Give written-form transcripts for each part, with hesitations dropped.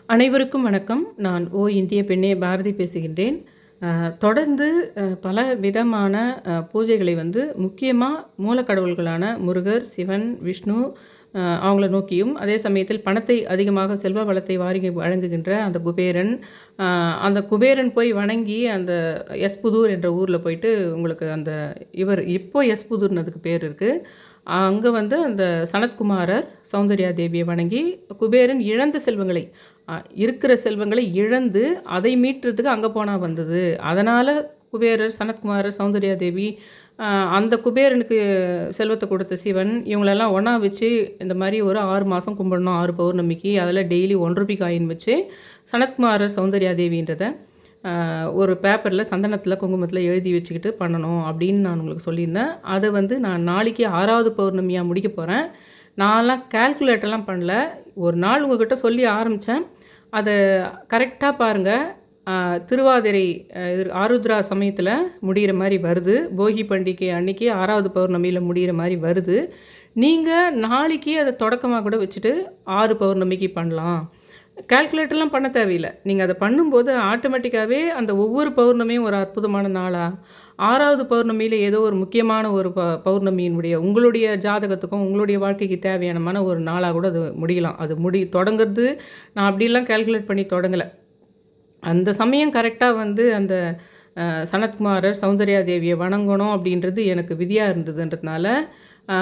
அனைவருக்கும் வணக்கம். நான் இந்திய பெண்ணே பாரதி பேசுகின்றேன். தொடர்ந்து பல விதமான பூஜைகளை வந்து முக்கியமா மூலக்கடவுள்களான முருகர், சிவன், விஷ்ணு அவங்கள நோக்கியும், அதே சமயத்தில் பணத்தை அதிகமாக செல்வ வளத்தை வாரி வழங்குகின்ற அந்த குபேரன், அ அந்த குபேரன் போய் வணங்கி அந்த எஸ்புதூர் என்ற ஊர்ல போயிட்டு உங்களுக்கு அந்த இவர் இப்போ எஸ்புதூர்ன்னு அதுக்கு பேர் இருக்கு. அங்க வந்து அந்த சனத்குமாரர், சௌந்தர்யா தேவிய வணங்கி குபேரன் இழந்த செல்வங்களை அ இருக்கிற செல்வங்களை இழந்து, அதை மீட்றதுக்கு அங்க போனா வந்தது. அதனால குபேரர், சனத்குமாரர், சௌந்தர்யா தேவி, அ அந்த குபேரனுக்கு செல்வத்த குடுத்த சிவன், இவங்களெல்லாம் ஒண்ணா வச்சு இந்த மாரி ஒரு 6 மாசம் கும்பிடணும். 6 பௌர்ணமிக்கு. அதில டெய்லி ரூ. 1 காயின் வச்சு, சனத்குமாரர், சௌந்தர்யா தேவின்றத ஒரு பேப்பர்ல சந்தனத்தில, குங்குமத்தில எழுதி வச்சுக்கிட்டு பண்ணணும் அப்படின்னு நான் உங்களுக்கு சொல்லியிருந்தேன். அத வந்து நான் நாளைக்கு 6வது பௌர்ணமியா முடிக்க போறேன். நான்லாம் கால்குலேட்டர்லாம் பண்ணல. ஒரு நாள் உங்ககிட்ட சொல்லி ஆரம்பிச்சேன். அத கரெக்ட்டா பாருங்க. அ திருவாதிரை ஆருத்ரா சமயத்தில முடியிற மாரி வருது. போகி பண்டிகை அன்னைக்கு 6வது பௌர்ணமியில முடியிற மாரி வருது. நீங்க நாளைக்கு அத தொடக்கமா கூட வச்சுட்டு 6 பௌர்ணமிக்கு பண்ணலாம். கால்குலேட்டர்லாம் பண்ண தேவையில்ல. நீங்க அத பண்ணும்போது ஆட்டோமேட்டிக்காவே அந்த ஒவ்வொரு பௌர்ணமியும் ஒரு அற்புதமான நாளா, 6வது பௌர்ணமியில ஏதோ ஒரு முக்கியமான ஒரு பௌர்ணமியினுடைய உங்களுடைய ஜாதகத்துக்கும், உங்களுடைய வாழ்க்கைக்கு தேவையானமான ஒரு நாளா கூட அது முடியலாம். அது தொடங்குறது நான் அப்படிலாம் கால்குலேட் பண்ணி தொடங்கல. அந்த சமயம் கரெக்ட்டா வந்து அந்த சனத்குமாரர், சௌந்தர்யா தேவிய வணங்கணும் அப்படின்றது எனக்கு விதியா இருந்ததுன்றதுனால, அ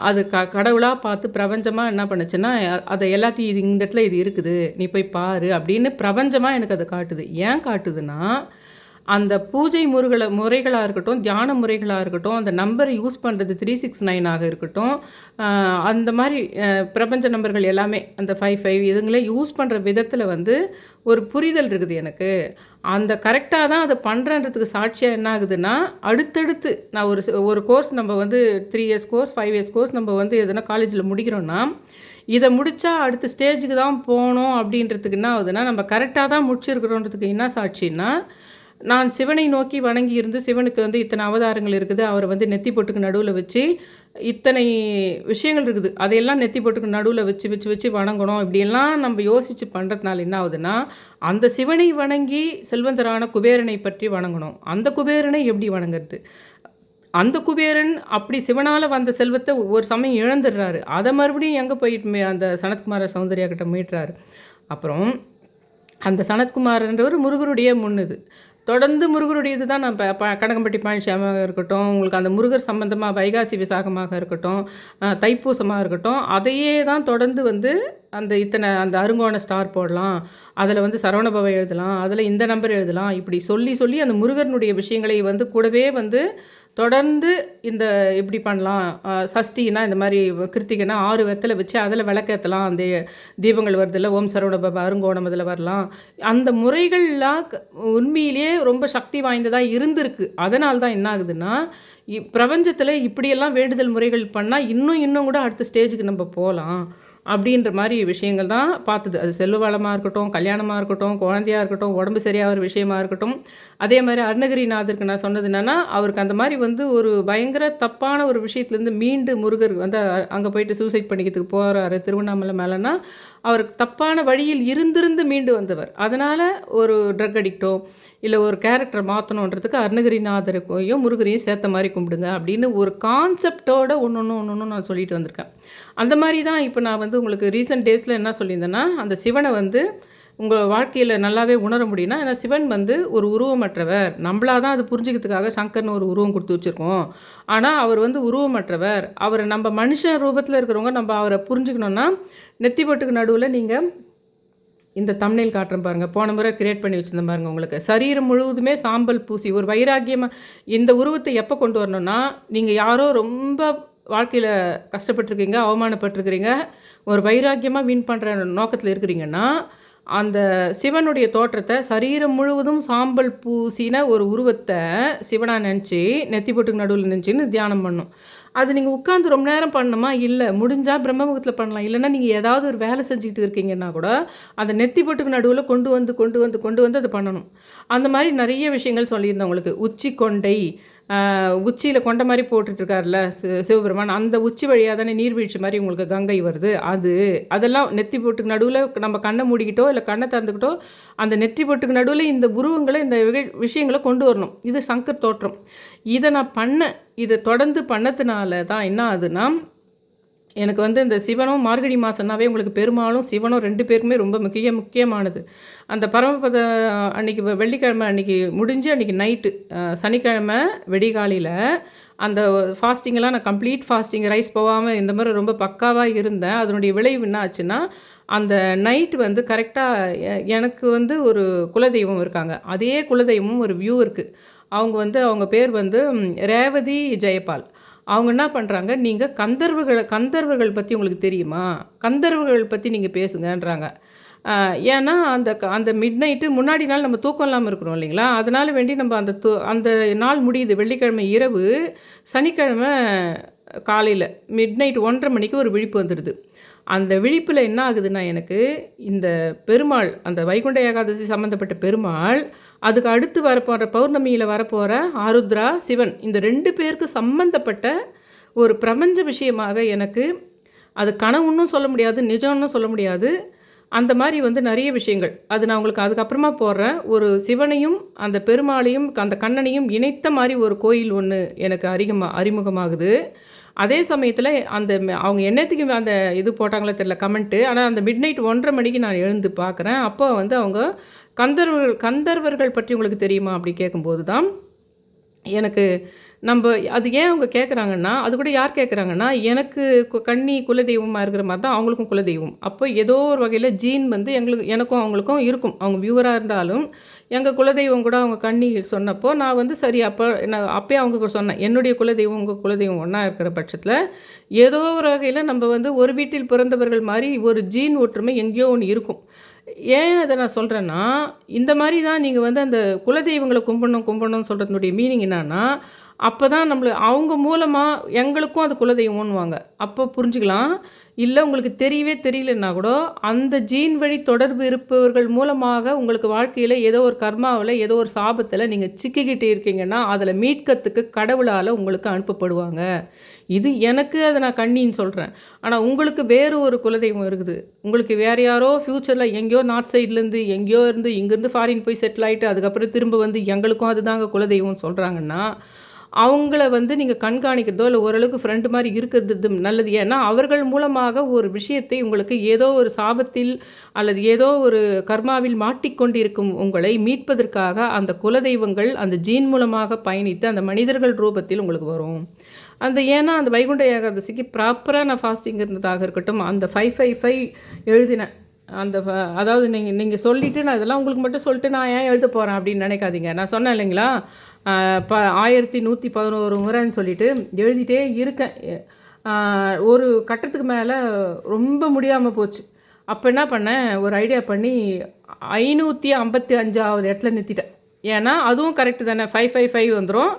அது கடவுளா பார்த்து பிரபஞ்சமா என்ன பண்ணுச்சுன்னா, அத எல்லாத்தையும் இந்த இடத்துல இது இருக்குது. நீ போய் பாரு அப்படின்னு பிரபஞ்சமா எனக்கு அத காட்டுது. ஏன் காட்டுதுன்னா, அந்த பூஜை முறைகளா இருக்கட்டும், தியான முறைகளா இருக்கட்டும், அந்த நம்பர யூஸ் பண்ணுறது 369 ஆக இருக்கட்டும், அ அந்த மாரி பிரபஞ்ச நம்பர்கள் எல்லாமே அந்த 55 இதுங்கள யூஸ் பண்ற விதத்தில வந்து ஒரு புரிதல் இருக்குது எனக்கு. அந்த கரெக்ட்டா தான் அத பண்றேன்றதுக்கு சாட்சியா என்ன ஆகுதுன்னா, அடுத்தடுத்து நான் ஒரு கோர்ஸ் நம்ம வந்து 3 இயர்ஸ் கோர்ஸ், 5 இயர்ஸ் கோர்ஸ் நம்ம வந்து எதனா காலேஜில முடிக்கிறோம்னா, இத முடிச்சா அடுத்த ஸ்டேஜுக்கு தான் போணும் அப்படின்றதுக்கு என்ன ஆகுதுன்னா, நம்ம கரெக்ட்டா தான் முடிச்சிருக்கிறோன்றதுக்கு என்ன சாட்சின்னா, நான் சிவனை நோக்கி வணங்கி இருந்து சிவனுக்கு வந்து இத்தனை அவதாரங்கள் இருக்குது. அவர வந்து நெத்தி பொட்டுக்கு நடுவுல வச்சு, இத்தனை விஷயங்கள் இருக்குது. அதையெல்லாம் நெத்தி பொட்டுக்கு நடுவுல வச்சு, வச்சு, வச்சு வணங்கணும். இப்படியெல்லாம் நம்ம யோசிச்சு பண்றதுனால என்ன ஆகுதுன்னா, அந்த சிவனை வணங்கி செல்வந்தரான குபேரனை பற்றி வணங்கணும். அந்த குபேரனை எப்படி வணங்குறது? அந்த குபேரன் அப்படி சிவனால வந்த செல்வத்த ஒரு சமயம் இழந்துடுறாரு. அத மறுபடியும் எங்க போயிட்டு அந்த சனத்குமார சௌந்தர்யா கிட்ட மீட்றாரு. அப்புறம் அந்த சனத்குமார்ன்றவர் முருகருடைய முன்னுது. தொடர்ந்து முருகருடையது தான் நான் கனகம்பட்டி பழனிசாமியாக இருக்கட்டும், உங்களுக்கு அந்த முருகர் சம்பந்தமா வைகாசி விசாகமாக இருக்கட்டும், தைப்பூசமா இருக்கட்டும், அதையே தான் தொடர்ந்து வந்து அந்த அருங்கோண ஸ்டார் போடலாம். அதில வந்து சரவணபவ எழுதலாம். அதில இந்த நம்பர் எழுதலாம். இப்படி சொல்லி, சொல்லி அந்த முருகனுடைய விஷயங்களை வந்து கூடவே வந்து தொடர்ந்து இப்படி பண்ணலாம். சஷ்டினா இந்த மாரி கிருத்திகைனா 6 வெத்தல வச்சு அதில விளக்கேத்தலாம். அந்த தீபங்கள் வருதுல்ல, ஓம் சரவணபவ அருங்கோணம் அதில வரலாம். அந்த முறைகள்லாம் உண்மையிலேயே ரொம்ப சக்தி வாய்ந்ததா இருந்திருக்கு. அதனால தான் என்ன ஆகுதுன்னா, பிரபஞ்சத்தில இப்படியெல்லாம் வேண்டுதல் முறைகள் பண்ணா, இன்னும் இன்னும் கூட அடுத்த ஸ்டேஜுக்கு நம்ம போலாம். அப்படின்ற மாரி விஷயங்கள் தான் பார்த்தது. அது செல்வ வளமா இருக்கட்டும், கல்யாணமா இருக்கட்டும், குழந்தையா இருக்கட்டும், உடம்பு சரியாகிற விஷயமா இருக்கட்டும். அதே மாரி அருணகிரிநாதருக்கு நான் சொன்னது என்னன்னா, அவருக்கு அந்த மாரி வந்து ஒரு பயங்கர தப்பான ஒரு விஷயத்துலேருந்து மீண்டு முருகர் வந்து அங்க போயிட்டு சூசைட் பண்ணிக்கிறதுக்கு போறாரு திருவண்ணாமலை மேலன்னா, அவருக்கு தப்பான வழியில் இருந்திருந்து மீண்டு வந்தவர். அதனால ஒரு ட்ரக் அடிக்ட்டோ, இல்ல ஒரு கேரக்டர மாத்தணுன்றதுக்கு அருணகிரிநாதரையும், முருகரையும் சேர்த்த மாரி கும்பிடுங்க அப்படின்னு ஒரு கான்செப்ட்டோட ஒண்ணொண்ணும் நான் சொல்லிட்டு வந்திருக்கேன். அந்த மாரி தான் இப்ப நான் வந்து உங்களுக்கு ரீசென்ட் டேஸ்ல என்ன சொல்லியிருந்தேன்னா, அந்த சிவன வந்து உங்க வாழ்க்கையில நல்லாவே உணர முடியும்னா, ஏன்னா சிவன் வந்து ஒரு உருவமற்றவர். நம்பளா தான் அது புரிஞ்சுக்கிறதுக்காக சங்கர்ன்னு ஒரு உருவம் குடுத்து வச்சிருக்கோம். ஆனா, அவர் வந்து உருவமற்றவர். அவர நம்ப மனுஷன் ரூபத்தில இருக்கிறவங்க நம்ப அவர புரிஞ்சுக்கணும்னா, நெத்தி பொட்டுக்கு நடுவுல நீங்க இந்த தம்ப்நெயில் காட்டுறேன் பாருங்க. போன முறை கிரியேட் பண்ணி வச்சிருந்தேன் பாருங்க உங்களுக்கு. சரீரம் முழுவதுமே சாம்பல் பூசி ஒரு வைராக்கியமா இந்த உருவத்த எப்ப கொண்டு வரணும்னா, நீங்க யாரோ ரொம்ப வாழ்க்கையில கஷ்டப்பட்டுருக்கீங்க, அவமானப்பட்டுருக்கிறீங்க, ஒரு வைராக்கியமா வின் பண்ற நோக்கத்தில இருக்கிறீங்கன்னா, அந்த சிவனுடைய தோற்றத்த சரீரம் முழுவதும் சாம்பல் பூசின ஒரு உருவத்த சிவனா நெனச்சு, நெத்தி பொட்டுக்கு நடுவுல நெனச்சுன்னு தியானம் பண்ணணும். அது நீங்க உட்கார்ந்து ரொம்ப நேரம் பண்ணணுமா? இல்ல. முடிஞ்சா பிரம்ம முகூர்த்தத்துல பண்ணலாம். இல்லன்னா நீங்க ஏதாவது ஒரு வேலை செஞ்சுக்கிட்டு இருக்கீங்கன்னா கூட, அந்த நெத்தி பொட்டுக்கு நடுவுல கொண்டு வந்து அத பண்ணணும். அந்த மாரி நெறைய விஷயங்கள் சொல்லியிருந்தேன் உங்களுக்கு. உச்சி கொண்டை, உச்சியில் கொண்ட மாதிரி போட்டுட்ருக்காருல சிவபெருமான், அந்த உச்சி வழியாக தானே நீர்வீழ்ச்சி மாதிரி உங்களுக்கு கங்கை வருது. அதெல்லாம் நெத்தி பொட்டுக்கு நடுவில் நம்ம கண்ணை மூடிக்கிட்டோ இல்லை கண்ணை திறந்துக்கிட்டோ அந்த நெற்றி பொட்டுக்கு நடுவில் இந்த உருவங்களை இந்த விஷயங்களை கொண்டு வரணும். இது சங்கர் தோற்றம். இதை நான் இதை தொடர்ந்து பண்ணதுனால தான் என்ன ஆகுதுன்னா, எனக்கு வந்து இந்த சிவனும் மார்கழி மாதம்னாவே உங்களுக்கு பெருமாளும் சிவனும் 2 பேருக்குமே ரொம்ப முக்கியமானது. அந்த பரமபத அன்றைக்கி வெள்ளிக்கிழமை அன்றைக்கி முடிஞ்சு அன்றைக்கி நைட்டு சனிக்கிழமை வெடிகாலையில் அந்த ஃபாஸ்டிங்கெல்லாம் நான் கம்ப்ளீட் ஃபாஸ்டிங், ரைஸ் போகாமல் இந்த மாதிரி ரொம்ப பக்காவாக இருந்தேன். அதனுடைய விளைவு என்ன ஆச்சுன்னா, அந்த நைட்டு வந்து கரெக்டாக எனக்கு வந்து ஒரு குலதெய்வம் இருக்காங்க. அதே குலதெய்வமும் ஒரு வியூவருக்கு, அவங்க பேர் வந்து ரேவதி ஜெயபால். அவங்க என்ன பண்ணுறாங்க, நீங்கள் கந்தர்வர்கள் பற்றி உங்களுக்கு தெரியுமா, கந்தர்வர்கள் பற்றி நீங்கள் பேசுங்கன்றாங்க. ஏன்னா அந்த மிட் நைட்டு முன்னாடி நாள் நம்ம தூக்கம் இல்லாமல் இருக்கிறோம் இல்லைங்களா, அதனால் வேண்டி நம்ம அந்த நாள் முடியுது வெள்ளிக்கிழமை இரவு, சனிக்கிழமை காலையில் மிட் நைட் 1:30 மணிக்கு ஒரு விழிப்பு வந்துடுது. அந்த விழிப்பில் என்ன ஆகுதுன்னா, எனக்கு இந்த பெருமாள், அந்த வைகுண்ட ஏகாதசி சம்மந்தப்பட்ட பெருமாள், அதுக்கு அடுத்து வரப்போகிற பௌர்ணமியில் வரப்போகிற ஆருத்ரா, சிவன், இந்த 2 பேருக்கு சம்மந்தப்பட்ட ஒரு பிரபஞ்ச விஷயமாக எனக்கு அது கனவுன்னும் சொல்ல முடியாது, நிஜம்னு சொல்ல முடியாது. அந்த மாதிரி வந்து நிறைய விஷயங்கள் அது நான் உங்களுக்கு அதுக்கப்புறமா போடுறேன். ஒரு சிவனையும் அந்த பெருமாளையும் அந்த கண்ணனையும் இணைத்த மாதிரி ஒரு கோயில் ஒன்று எனக்கு அறிமுகமாகுது. அதே சமயத்தில் அவங்க என்னத்துக்கு அந்த இது போட்டாங்களோ தெரியல கமெண்ட்டு, ஆனால் அந்த மிட் நைட் 1:30 மணிக்கு நான் எழுந்து பார்க்குறேன். அப்போ வந்து அவங்க கந்தர்வர்கள் பற்றி உங்களுக்கு தெரியுமா அப்படி கேட்கும்போது தான் எனக்கு அது ஏன் அவங்க கேட்குறாங்கன்னா, அது கூட யார் கேட்குறாங்கன்னா, எனக்கு கன்னி குலதெய்வமாக இருக்கிற மாதிரி தான் அவங்களுக்கும் குலதெய்வம். அப்போ ஏதோ ஒரு வகையில் ஜீன் வந்து எனக்கும் அவங்களுக்கும் இருக்கும். அவங்க வியூவராக இருந்தாலும் எங்கள் குலதெய்வம் கூட அவங்க கன்னி சொன்னப்போ நான் வந்து சரி, நான் அப்போயே அவங்க சொன்னேன், என்னுடைய குலதெய்வம் உங்கள் குலதெய்வம் ஒன்றா இருக்கிற பட்சத்தில் ஏதோ ஒரு வகையில் நம்ம வந்து ஒரு வீட்டில் பிறந்தவர்கள் மாதிரி ஒரு ஜீன் ஒற்றுமை எங்கேயோ ஒன்று இருக்கும். ஏன் அதை நான் சொல்கிறேன்னா, இந்த மாதிரி தான் நீங்கள் வந்து அந்த குலதெய்வங்களை கும்பிடணும்னு சொல்கிறதுனுடைய மீனிங் என்னன்னா, அப்போ தான் அவங்க மூலமாக எங்களுக்கும் அது குலதெய்வம்னுவாங்க. அப்போ புரிஞ்சுக்கலாம். இல்லை உங்களுக்கு தெரியலன்னா கூட அந்த ஜீன் வழி தொடர்பு இருப்பவர்கள் மூலமாக உங்களுக்கு வாழ்க்கையில் ஏதோ ஒரு கர்மாவில் ஏதோ ஒரு சாபத்தில் நீங்கள் சிக்கிக்கிட்டு இருக்கீங்கன்னா அதில் மீட்கிறதுக்கு கடவுளால் உங்களுக்கு அனுப்பப்படுவாங்க. இது எனக்கு அதை நான் கண்ணின்னு சொல்கிறேன். ஆனால் உங்களுக்கு வேறு ஒரு குலதெய்வம் இருக்குது. உங்களுக்கு வேறு யாரோ ஃப்யூச்சரில் எங்கேயோ நார்த் சைட்லேருந்து எங்கேயோ இருந்து இங்கேருந்து ஃபாரின் போய் செட்டில் ஆகிட்டு அதுக்கப்புறம் திரும்ப வந்து எங்களுக்கும் அதுதாங்க குலதெய்வம்னு சொல்கிறாங்கன்னா, அவங்கள வந்து நீங்கள் கண்காணிக்கிறதோ இல்லை ஓரளவுக்கு ஃப்ரெண்டு மாதிரி இருக்கிறது நல்லது. ஏன்னா அவர்கள் மூலமாக ஒரு விஷயத்தை உங்களுக்கு ஏதோ ஒரு சாபத்தில் அல்லது ஏதோ ஒரு கர்மாவில் மாட்டிக்கொண்டு இருக்கும் உங்களை மீட்பதற்காக அந்த குலதெய்வங்கள் அந்த ஜீன் மூலமாக பயணித்து அந்த மனிதர்கள் ரூபத்தில் உங்களுக்கு வரும். ஏன்னா அந்த வைகுண்ட ஏகாதசிக்கு ப்ராப்பராக நான் ஃபாஸ்டிங் இருந்ததாக இருக்கட்டும், அந்த 555 எழுதினேன். அதாவது நீங்கள் சொல்லிவிட்டு நான் இதெல்லாம் உங்களுக்கு மட்டும் சொல்லிட்டு நான் ஏன் எழுத போகிறேன் அப்படின்னு நினைக்காதீங்க. நான் சொன்னேன் இல்லைங்களா, 1111 முறைன்னு சொல்லிட்டு எழுதிட்டே இருக்கேன். ஒரு கட்டத்துக்கு மேலே ரொம்ப முடியாமல் போச்சு. அப்போ என்ன பண்ணேன், ஒரு ஐடியா பண்ணி 555வது இடத்துல நிறுத்திட்டேன். ஏன்னா அதுவும் கரெக்டு தானே, 555 வந்துடும்,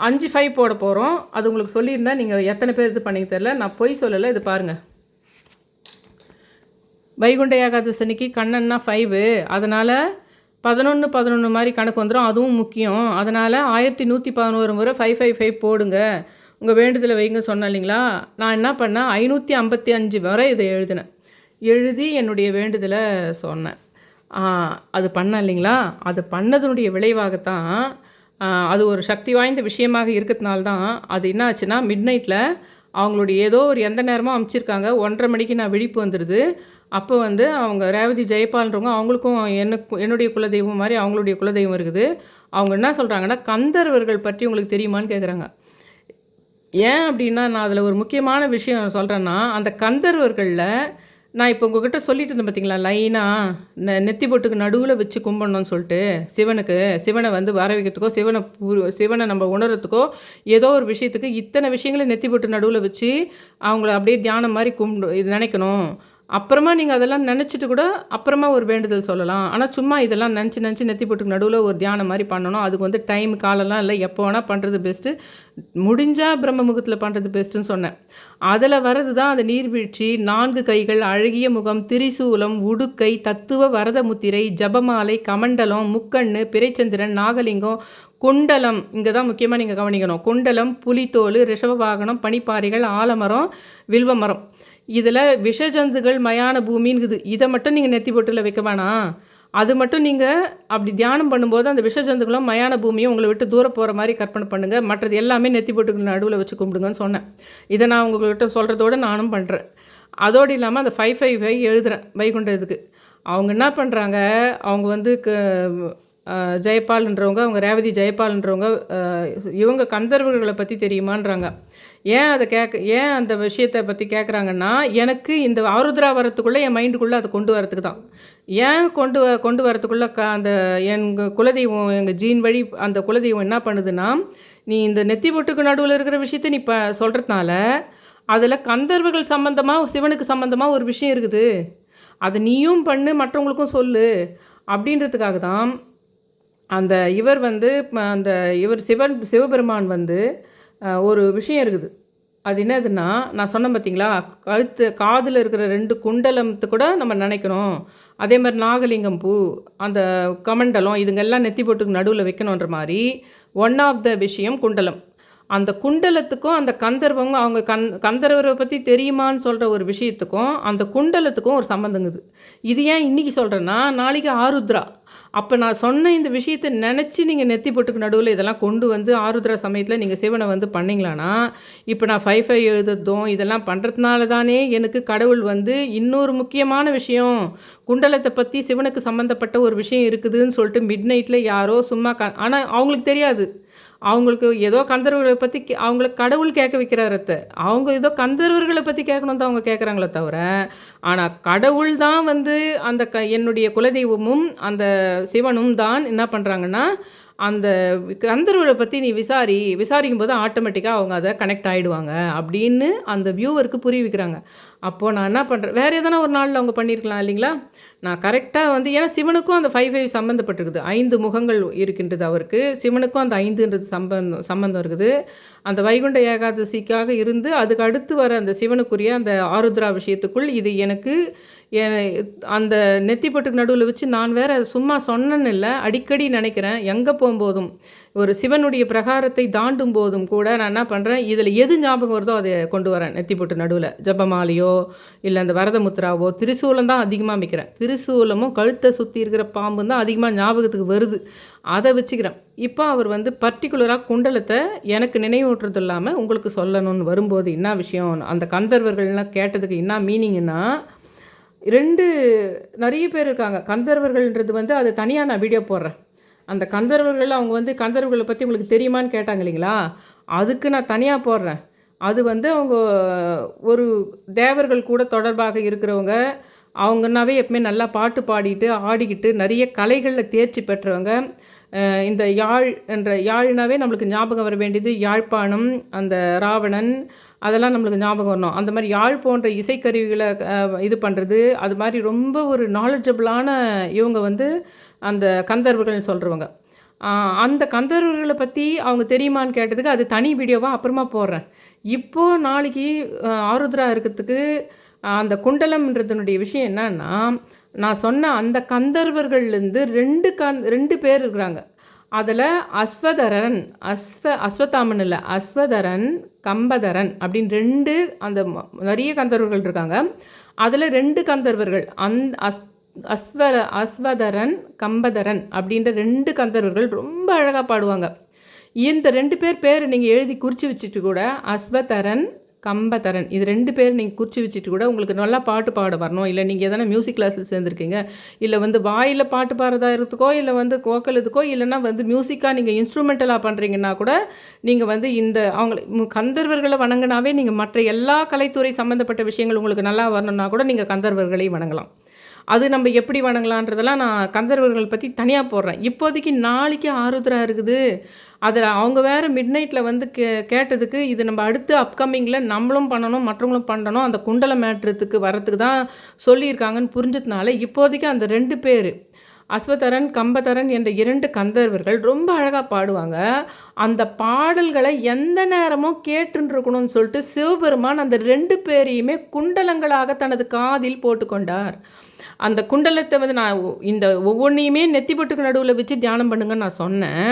55 போட போகிறோம். அது உங்களுக்கு சொல்லியிருந்தேன், நீங்கள் எத்தனை பேர் இது பண்ணிங்க தெரில, நான் பொய் சொல்லலை. இது பாருங்கள், வைகுண்ட ஏகாதசனிக்கு கண்ணன்னா 5, அதனால் 11 மாதிரி கணக்கு வந்துடும். அதுவும் முக்கியம். அதனால் 1111 முறை 555 போடுங்க, உங்கள் வேண்டுதலை வைங்க சொன்னேன் இல்லைங்களா. நான் என்ன பண்ணேன், 555 வரை இதை எழுதி என்னுடைய வேண்டுதலை சொன்னேன். அது பண்ணேன் இல்லைங்களா. அது பண்ணதனுடைய விளைவாகத்தான் அது ஒரு சக்தி வாய்ந்த விஷயமாக இருக்கிறதுனால்தான் அது என்ன ஆச்சுன்னா, மிட் நைட்டில் அவங்களுடைய ஏதோ ஒரு எந்த நேரமும் அமுச்சிருக்காங்க. 1:30 மணிக்கு நான் விழிப்பு வந்துடுது. அப்போ வந்து அவங்க ரேவதி ஜெயபால்ன்றவங்க, அவங்களுக்கும் என்னுடைய குலதெய்வம் மாதிரி அவங்களுடைய குலதெய்வம் இருக்குது. அவங்க என்ன சொல்கிறாங்கன்னா, கந்தர்வர்கள் பற்றி உங்களுக்கு தெரியுமான்னு கேட்குறாங்க. ஏன் அப்படின்னா, நான் அதில் ஒரு முக்கியமான விஷயம் சொல்கிறேன்னா, அந்த கந்தர்வர்களில் நான் இப்போ உங்கள்கிட்ட சொல்லிட்டு இருந்தேன் பார்த்தீங்களா, லைனாக நெத்தி பொட்டுக்கு நடுவில் வச்சு கும்பிடணும்னு சொல்லிட்டு சிவனை வந்து வர வைக்கிறதுக்கோ சிவனை நம்ம உணர்றதுக்கோ ஏதோ ஒரு விஷயத்துக்கு இத்தனை விஷயங்களை நெத்தி பொட்டு நடுவில் வச்சு அவங்கள அப்படியே தியானம் மாதிரி இது நினைக்கணும். அப்புறமா நீங்கள் அதெல்லாம் நினச்சிட்டு கூட அப்புறமா ஒரு வேண்டுதல் சொல்லலாம். ஆனால் சும்மா இதெல்லாம் நினச்சி நெத்தி போட்டுக்கு நடுவில் ஒரு தியானம் மாதிரி பண்ணணும். அதுக்கு வந்து டைம் காலெல்லாம் இல்லை, எப்போ வேணால் பண்ணுறது பெஸ்ட்டு, முடிஞ்சால் பிரம்ம முகத்தில் பண்ணுறது பெஸ்ட்டுன்னு சொன்னேன். அதில் வர்றது தான் அந்த நீர்வீழ்ச்சி, 4 கைகள், அழகிய முகம், திரிசூலம், உடுக்கை, தத்துவ வரத முத்திரை, ஜபமாலை, கமண்டலம், முக்கண்ணு, பிறைச்சந்திரன், நாகலிங்கம், குண்டலம் இங்கே தான் முக்கியமாக நீங்கள் கவனிக்கணும். குண்டலம், புலித்தோல், ரிஷப வாகனம், பனிப்பாறைகள், ஆலமரம், வில்வ மரம். இதில் விஷஜந்துகள் மயான பூமின்னுக்குது. இதை மட்டும் நீங்கள் நெத்தி பொட்டில் வைக்க வேணாம். அது மட்டும் நீங்கள் அப்படி தியானம் பண்ணும்போது அந்த விஷஜந்துகளும் மயான பூமியும் உங்களை விட்டு தூரம் போகிற மாதிரி கற்பனை பண்ணுங்கள். மற்றது எல்லாமே நெத்தி பொட்டுக்கு நடுவில் வச்சு கும்பிடுங்கன்னு சொன்னேன். இதை நான் உங்கள்கிட்ட சொல்கிறதோடு நானும் பண்ணுறேன். அதோடு இல்லாமல் அந்த 555 எழுதுகிறேன் வைகுண்டத்துக்கு. அவங்க என்ன பண்ணுறாங்க, அவங்க வந்து ஜெயபால்ன்றவங்க, அவங்க ரேவதி ஜெயபால்ன்றவங்க, இவங்க கந்தர்வர்களை பற்றி தெரியுமான்றாங்க. ஏன் அந்த விஷயத்தை பற்றி கேட்குறாங்கன்னா, எனக்கு இந்த ஆருத்ரா வரத்துக்குள்ளே என் மைண்டுக்குள்ளே அதை கொண்டு வரத்துக்கு தான். ஏன் கொண்டு வரத்துக்குள்ளே அந்த எங்கள் குலதெய்வம், எங்கள் ஜீன் வழி அந்த குலதெய்வம் என்ன பண்ணுதுன்னா, நீ இந்த நெத்தி பொட்டுக்கு நடுவில் இருக்கிற விஷயத்தை நீ சொல்கிறதுனால அதில் கந்தர்வர்கள் சம்மந்தமாக, சிவனுக்கு சம்மந்தமாக ஒரு விஷயம் இருக்குது, அதை நீயும் பண்ணு, மற்றவங்களுக்கும் சொல்லு அப்படின்றதுக்காக தான் அந்த சிவபெருமான் வந்து ஒரு விஷயம் இருக்குது. அது என்னதுன்னா, நான் சொன்னேன் பார்த்தீங்களா, காதில் இருக்கிற 2 குண்டலத்தை கூட நம்ம நினைக்கணும். அதே மாதிரி நாகலிங்கம் பூ, அந்த கமண்டலம், இதுங்கெல்லாம் நெத்தி பொட்டுக்கு நடுவில் வைக்கணுன்ற மாதிரி ஒன் ஆஃப் த விஷயம் குண்டலம். அந்த குண்டலத்துக்கும் அந்த கந்தர்வங்க, அவங்க கந்தர்வரை பற்றி தெரியுமான்னு சொல்கிற ஒரு விஷயத்துக்கும் அந்த குண்டலத்துக்கும் ஒரு சம்மந்தங்குது. இது ஏன் இன்றைக்கி சொல்கிறேன்னா, நாளைக்கு ஆருத்ரா. அப்போ நான் சொன்ன இந்த விஷயத்தை நினச்சி நீங்கள் நெத்தி பொட்டுக்கு நடுவில் இதெல்லாம் கொண்டு வந்து ஆருத்ரா சமயத்தில் நீங்கள் சிவனை வந்து பண்ணிங்களான்னா, இப்போ நான் 55 எழுதுறதும் இதெல்லாம் பண்ணுறதுனால தானே எனக்கு கடவுள் வந்து இன்னொரு முக்கியமான விஷயம், குண்டலத்தை பற்றி சிவனுக்கு சம்மந்தப்பட்ட ஒரு விஷயம் இருக்குதுன்னு சொல்லிட்டு மிட் நைட்டில் யாரோ சும்மா ஆனால் அவங்களுக்கு தெரியாது. அவங்களுக்கு ஏதோ கந்தர்வர்களை பற்றி அவங்களுக்கு கடவுள் கேட்க வைக்கிறாரத்த, அவங்க ஏதோ கந்தர்வர்களை பற்றி கேட்கணும் தான் அவங்க கேட்குறாங்களே தவிர, ஆனால் கடவுள் தான் வந்து அந்த என்னுடைய குலதெய்வமும் அந்த சிவனும் தான் என்ன பண்ணுறாங்கன்னா, அந்த கந்தர்வரை பற்றி நீ விசாரிக்கும் போது ஆட்டோமேட்டிக்காக அவங்க அதை கனெக்ட் ஆகிடுவாங்க அப்படின்னு அந்த வியூவருக்கு புரிய வைக்கிறாங்க. அப்போது நான் என்ன பண்ணுறேன், வேறு எதனா ஒரு நாளில் அவங்க பண்ணியிருக்கலாம் இல்லைங்களா. நான் கரெக்டாக வந்து ஏன்னா சிவனுக்கும் அந்த 55 சம்மந்தப்பட்டிருக்குது. 5 முகங்கள் இருக்கின்றது அவருக்கு. சிவனுக்கும் அந்த 5ன்றது சம்பந்தம் இருக்குது. அந்த வைகுண்ட ஏகாதசிக்காக இருந்து அதுக்கு அடுத்து வர அந்த சிவனுக்குரிய அந்த ஆருத்ரா விஷயத்துக்குள் இது எனக்கு அந்த நெத்தி பொட்டுக்கு நடுவில் வச்சு நான் வேறு சும்மா சொன்னேன்னு இல்லை, அடிக்கடி நினைக்கிறேன். எங்கே போகும்போதும் ஒரு சிவனுடைய பிரகாரத்தை தாண்டும் போதும் கூட நான் என்ன பண்ணுறேன், இதில் எது ஞாபகம் வருதோ அதை கொண்டு வரேன். நெத்தி பொட்டு நடுவில் ஜபமாலையோ இல்லை அந்த வரதமுத்ராவோ, திரிசூலம் தான் அதிகமாக வைக்கிறேன். திரிசூலமும் கழுத்தை சுற்றி இருக்கிற பாம்பு தான் அதிகமாக ஞாபகத்துக்கு வருது, அதை வச்சுக்கிறேன். இப்போ அவர் வந்து பர்டிகுலராக குண்டலத்தை எனக்கு நினைவூட்டுறது இல்லாமல் உங்களுக்கு சொல்லணும்னு வரும்போது என்ன விஷயம், அந்த கந்தர்வர்கள்லாம் கேட்டதுக்கு என்ன மீனிங்னா, 2 நிறைய பேர் இருக்காங்க. கந்தர்வர்கள்ன்றது வந்து அது தனியாக நான் வீடியோ போடுறேன். அந்த கந்தர்வர்கள் அவங்க வந்து கந்தர்வர்களை பற்றி உங்களுக்கு தெரியுமான்னு கேட்டாங்க இல்லைங்களா, அதுக்கு நான் தனியாக போடுறேன். அது வந்து அவங்க ஒரு தேவர்கள் கூட தொடர்பாக இருக்கிறவங்க, அவங்கனாவே எப்பவுமே நல்லா பாட்டு பாடிட்டு ஆடிக்கிட்டு நிறைய கலைகளில் தேர்ச்சி பெற்றவங்க. இந்த யாழ்னாவே நம்மளுக்கு ஞாபகம் வர வேண்டியது யாழ்ப்பாணம், அந்த ராவணன், அதெல்லாம் நம்மளுக்கு ஞாபகம் வரணும். அந்த மாதிரி யாழ் போன்ற இசைக்கருவிகளை இது பண்ணுறது, அது மாதிரி ரொம்ப ஒரு நாலேஜபிளான இவங்க வந்து அந்த கந்தர்வர்கள்னு சொல்கிறவங்க. அந்த கந்தர்வர்களை பற்றி அவங்க தெரியுமான்னு கேட்டதுக்கு அது தனி வீடியோவாக அப்புறமா போடுறேன். இப்போது நாளைக்கு ஆருத்ரா இருக்கிறதுக்கு அந்த குண்டலம்ன்றதுனுடைய விஷயம் என்னன்னா, நான் சொன்ன அந்த கந்தர்வர்கள்லேருந்து 2 பேர் இருக்கிறாங்க. அதில் அஸ்வத்தாமன் இல்லை, அஸ்வதரன், கம்பதரன் அப்படின்னு 2 அந்த நிறைய கந்தர்வர்கள் இருக்காங்க. அதில் 2 கந்தர்வர்கள் அஸ்வதரன், கம்பதரன் அப்படின்ற 2 கந்தர்வர்கள் ரொம்ப அழகாக பாடுவாங்க. இந்த 2 பேர் நீங்கள் எழுதி குறித்து வச்சுட்டு கூட, அஸ்வதரன், கம்பதரன், இது 2 பேர் நீங்கள் குறித்து வச்சுட்டு கூட உங்களுக்கு நல்லா பாட்டு பாட வரணும், இல்லை நீங்கள் எதனா மியூசிக் கிளாஸில் சேர்ந்துருக்கீங்க, இல்லை வந்து வாயில் பாட்டு பாடுறதா இருக்கிறதுக்கோ, இல்லை வந்து கோக்கல் இதுக்கோ, இல்லைன்னா வந்து மியூசிக்காக நீங்கள் இன்ஸ்ட்ருமெண்டலாக பண்ணுறீங்கன்னா கூட நீங்கள் வந்து இந்த கந்தர்வர்களை வணங்கினாவே நீங்கள் மற்ற எல்லா கலைத்துறை சம்மந்தப்பட்ட விஷயங்கள் உங்களுக்கு நல்லா வரணும்னா கூட நீங்கள் கந்தர்வர்களையும் வணங்கலாம். அது நம்ம எப்படி வணங்கலான்றதெல்லாம் நான் கந்தர்வர்கள் பற்றி தனியாக போடுறேன். இப்போதைக்கு நாளைக்கு ஆருத்ரா இருக்குது, அதில் அவங்க வேறு மிட் நைட்டில் வந்து கேட்டதுக்கு இது நம்ம அடுத்து அப்கமிங்கில் நம்மளும் பண்ணணும், மற்றவங்களும் பண்ணணும், அந்த குண்டல மேட்றதுக்கு வரத்துக்கு தான் சொல்லியிருக்காங்கன்னு புரிஞ்சதுனால இப்போதைக்கு அந்த 2 பேர் அஸ்வதரன், கம்பதரன் என்ற 2 கந்தர்வர்கள் ரொம்ப அழகாக பாடுவாங்க. அந்த பாடல்களை எந்த நேரமும் கேட்டுருக்கணும்னு சொல்லிட்டு சிவபெருமான் அந்த 2 பேரையுமே குண்டலங்களாக தனது காதில் போட்டுக்கொண்டார். அந்த குண்டலத்தை வந்து நான் இந்த ஒவ்வொன்றையுமே நெத்தி பொட்டுக்கு நடுவில் வச்சு தியானம் பண்ணுங்கன்னு நான் சொன்னேன்.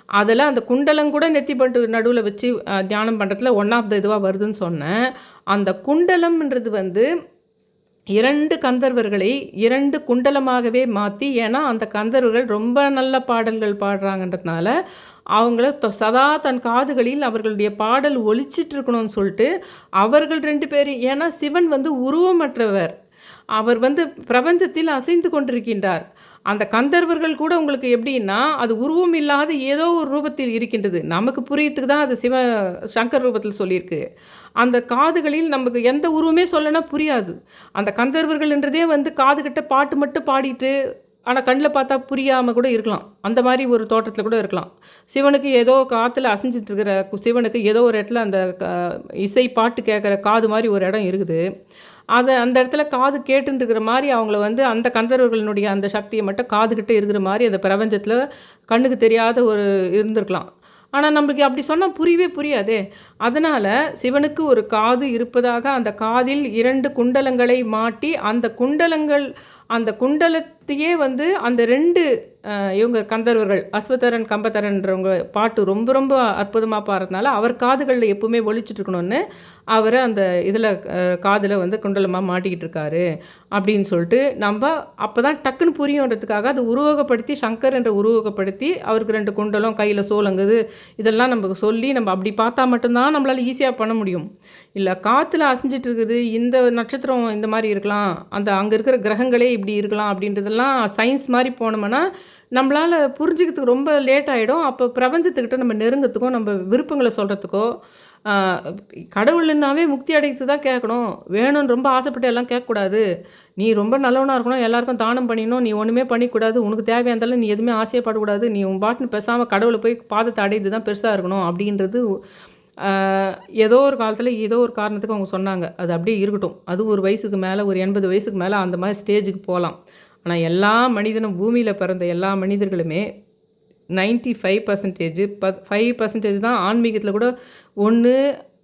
அதில அந்த குண்டலம் கூட நெத்தி பட்டு நடுவுல வச்சு தியானம் பண்ணுறதுல ஒன் ஆஃப் த இதுவா வருதுன்னு சொன்னேன். அந்த குண்டலம்ன்றது வந்து 2 கந்தர்வர்களை 2 குண்டலமாகவே மாத்தி, ஏன்னா அந்த கந்தர்வர்கள் ரொம்ப நல்ல பாடல்கள் பாடுறாங்கன்றதுனால, அவங்கள சதா தன் காதுகளில் அவர்களுடைய பாடல் ஒலிச்சிட்டு இருக்கணும்னு சொல்லிட்டு, அவர்கள் 2 பேரையும், ஏன்னா சிவன் வந்து உருவமற்றவர். அவர் வந்து பிரபஞ்சத்தில் அசைந்து கொண்டிருக்கின்றார். அந்த கந்தர்வர்கள் கூட உங்களுக்கு எப்படின்னா, அது உருவம் இல்லாத ஏதோ ஒரு ரூபத்தில் இருக்கின்றது. நமக்கு புரியறதுக்கு தான் அது சங்கர் ரூபத்தில சொல்லியிருக்கு. அந்த காதுகளில் நமக்கு எந்த உருவமே சொல்லனா புரியாது. அந்த கந்தர்வர்கள்ன்றதே வந்து காதுகிட்ட பாட்டு மட்டும் பாடிட்டு, ஆனா கண்ல பார்த்தா புரியாம கூட இருக்கலாம். அந்த மாரி ஒரு தோற்றத்தில கூட இருக்கலாம். சிவனுக்கு ஏதோ காத்துல அசைஞ்சிட்டு இருக்கிற சிவனுக்கு ஏதோ ஒரு இடத்துல அந்த இசை பாட்டு கேட்குற காது மாரி ஒரு இடம் இருக்குது. அந்த இடத்துல காது கேட்டுன்னு இருக்கிற மாரி அவங்கள வந்து அந்த கந்தர்வர்களினுடைய அந்த சக்திய மட்டும் காதுகிட்ட இருக்கிற மாரி அந்த பிரபஞ்சத்தில கண்ணுக்கு தெரியாத ஒரு இருந்திருக்கலாம். ஆனா நம்மளுக்கு அப்படி சொன்னா புரியவே புரியாதே! அதனால சிவனுக்கு ஒரு காது இருப்பதாக அந்த காதில் 2 குண்டலங்களை மாட்டி, அந்த குண்டலத்தையே வந்து அந்த 2 இவங்க கந்தர்வர்கள் அஸ்வதரன், கம்பதரன்றவங்க பாட்டு ரொம்ப ரொம்ப அற்புதமா பாடுறதுனால, அவர் காதுகள்ல எப்பவுமே ஒலிச்சிட்டு இருக்கணும்னு, அவர அந்த இதில காதுல வந்து குண்டலமா மாட்டிக்கிட்டு இருக்காரு. அப்படின்னு சொல்லிட்டு அப்பதான் டக்குன்னு புரியுன்றதுக்காக அத உருவகப்படுத்தி சங்கர் என்ற உருவகப்படுத்தி, அவருக்கு 2 குண்டலம், கையில சோலங்குது, இதெல்லாம் நமக்கு சொல்லி நம்ம அப்படி பார்த்தா மட்டும் தான் நம்மளால ஈஸியா பண்ண முடியும். இல்ல காத்துல அசைஞ்சிட்டு இருக்குது, இந்த நட்சத்திரம் இந்த மாரி இருக்கலாம், அங்க இருக்கிற கிரகங்களே இப்படி இருக்கலாம் அப்படின்றதெல்லாம் சயின்ஸ் மாரி போனோம்னா, நம்மளால புரிஞ்சுக்கிறதுக்கு ரொம்ப லேட் ஆயிடும். அப்போ பிரபஞ்சத்துக்கிட்ட நம்ம நெருங்கத்துக்கோ, நம்ம விருப்பங்கள சொல்றதுக்கோ, ஆ கடவுளுன்னாவே முக்தி அடையறதுக்கு தான் கேட்கணும். வேணும்னு ரொம்ப ஆசைப்பட்டு எல்லாம் கேட்கக்கூடாது. நீ ரொம்ப நல்லவனா இருக்கணும், எல்லாருக்கும் தானம் பண்ணிடணும், நீ ஒண்ணுமே பண்ணிக்கக்கூடாது, உனக்கு தேவையானதெல்லாம் நீ எதுவுமே ஆசையே படக்கூடாது, நீ உன் பாட்டுன்னு பேசாம கடவுள போய் பாதத்த அடையறது தான் பெருசா இருக்கணும் அப்படின்றது ஆ ஏதோ ஒரு காலத்தில ஏதோ ஒரு காரணத்துக்கு அவங்க சொன்னாங்க. அது அப்படியே இருக்கட்டும். அது ஒரு வயசுக்கு மேல, ஒரு 80 வயசுக்கு மேல அந்த மாரி ஸ்டேஜுக்கு போலாம். ஆனா எல்லா மனிதனும் பூமியில பிறந்த எல்லா மனிதர்களுமே 95% 5% தான் ஆன்மீகத்தில கூட ஒண்ணு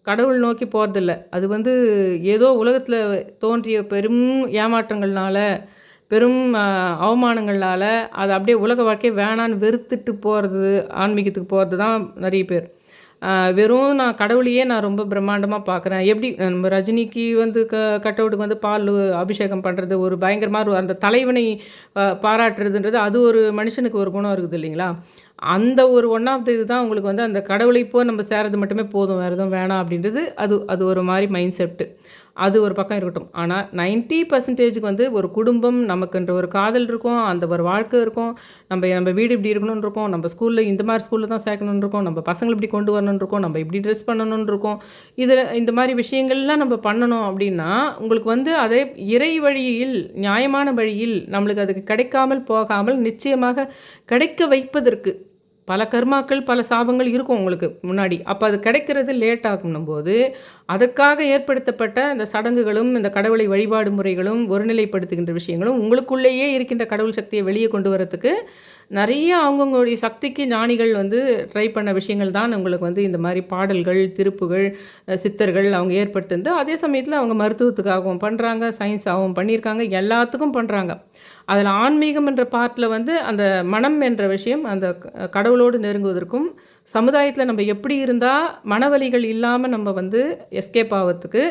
கடவுள் நோக்கி போறதில்ல. அது வந்து ஏதோ உலகத்தில தோன்றிய பெரும் ஏமாற்றங்கள்னால, பெரும் அவமானங்கள்னால, அது அப்படியே உலக வாழ்க்கையே வேணான்னு வெறுத்துட்டு போறது, ஆன்மீகத்துக்கு போறது தான் நெறைய பேர். வெறும் நான் கடவுளையே நான் ரொம்ப பிரம்மாண்டமா பார்க்குறேன். எப்படி நம்ம ரஜினிக்கு வந்து கட்டவுட்டுக்கு வந்து பால் அபிஷேகம் பண்ணுறது, ஒரு பயங்கரமா அந்த தலைவனை பாராட்டுறதுன்றது, அது ஒரு மனுஷனுக்கு ஒரு குணம் இருக்குது இல்லைங்களா? அந்த ஒரு ஒன் ஆஃப் த இதுதான் உங்களுக்கு வந்து அந்த கடவுளை நம்ம சேர்றது மட்டுமே போதும், வேறு எதுவும் வேணாம் அப்படின்றது, அது அது ஒரு மாரி மைண்ட் செட்டு. அது ஒரு பக்கம் இருக்கட்டும். ஆனா 90%க்கு வந்து ஒரு குடும்பம், நமக்குன்ற ஒரு காதல் இருக்கும், அந்த ஒரு வாழ்க்கை இருக்கும். நம்ம வீடு இப்படி இருக்கணும்னு இருக்கும், நம்ம ஸ்கூல்ல இந்த மாரி ஸ்கூல்ல தான் சேர்க்கணும்னு இருக்கும், நம்ம பசங்கள இப்படி கொண்டு வரணும்னு இருக்கும், நம்ம இப்படி ட்ரெஸ் பண்ணணும்னு இருக்கும். இந்த மாரி விஷயங்கள்லாம் நம்ம பண்ணணும் அப்படின்னா, உங்களுக்கு வந்து அதே இறை வழியில், நியாயமான வழியில் நம்மளுக்கு அதுக்கு கிடைக்காமல் போகாமல் நிச்சயமாக கிடைக்க வைப்பதற்கு பல கர்மாக்கள், பல சாபங்கள் இருக்கும் உங்களுக்கு முன்னாடி. அப்ப அது கிடைக்கிறது லேட் ஆகும்னும்போது, அதற்காக ஏற்படுத்தப்பட்ட இந்த சடங்குகளும், இந்த கடவுளை வழிபாடு முறைகளும், ஒருநிலைப்படுத்துகின்ற விஷயங்களும், உங்களுக்குள்ளேயே இருக்கின்ற கடவுள் சக்திய வெளிய கொண்டு வரதுக்கு, நெறைய அவங்கவங்களுடைய சக்திக்கு ஞானிகள் வந்து ட்ரை பண்ண விஷயங்கள் தான் உங்களுக்கு வந்து இந்த மாரி பாடல்கள், திருப்புகள், சித்தர்கள் அவங்க ஏற்படுத்துனது. அதே சமயத்தில அவங்க மருத்துவத்துக்காகவும் பண்றாங்க, சயின்ஸாவும் பண்ணியிருக்காங்க, எல்லாத்துக்கும் பண்றாங்க. அதில ஆன்மீகம் என்ற பார்ட்ல வந்து அந்த மனம் என்ற விஷயம், அந்த கடவுளோடு நெருங்குவதற்கும், சமுதாயத்தில நம்ம எப்படி இருந்தா மனவலிகள் இல்லாம நம்ம வந்து எஸ்கேப் ஆவறதுக்கு,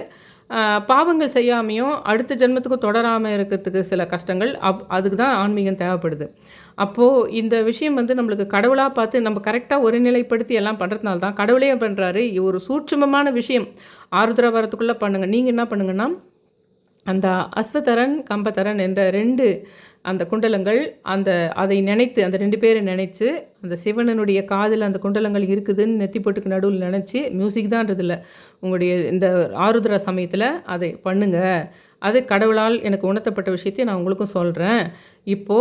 பாவங்கள் செய்யாமயும், அடுத்த ஜென்மத்துக்கும் தொடராம இருக்கிறதுக்கு சில கஷ்டங்கள், அதுக்கு தான் ஆன்மீகம் தேவைப்படுது. அப்போ இந்த விஷயம் வந்து நம்மளுக்கு கடவுளா பார்த்து நம்ம கரெக்ட்டா ஒருநிலைப்படுத்தி எல்லாம் பண்ணுறதுனால தான் கடவுளே பண்றாரு. ஒரு சூட்சுமமான விஷயம். ஆருத்ரா வரத்துக்குள்ள பண்ணுங்க. நீங்க என்ன பண்ணுங்கன்னா, அந்த அஸ்வதரன், கம்பதரன் என்ற 2 அந்த குண்டலங்கள், அதை நினைத்து அந்த 2 பேர நினைச்சு, அந்த சிவனனுடைய காதுல அந்த குண்டலங்கள் இருக்குதுன்னு நெத்தி பொட்டுக்கு நடுவுல நினைச்சு, மியூசிக் தான்றது இல்ல. உங்களுடைய இந்த ஆருத்ரா சமயத்தில அதை பண்ணுங்க. அது கடவுளால் எனக்கு உணர்த்தப்பட்ட விஷயத்தை நான் உங்களுக்கும் சொல்றேன். இப்போ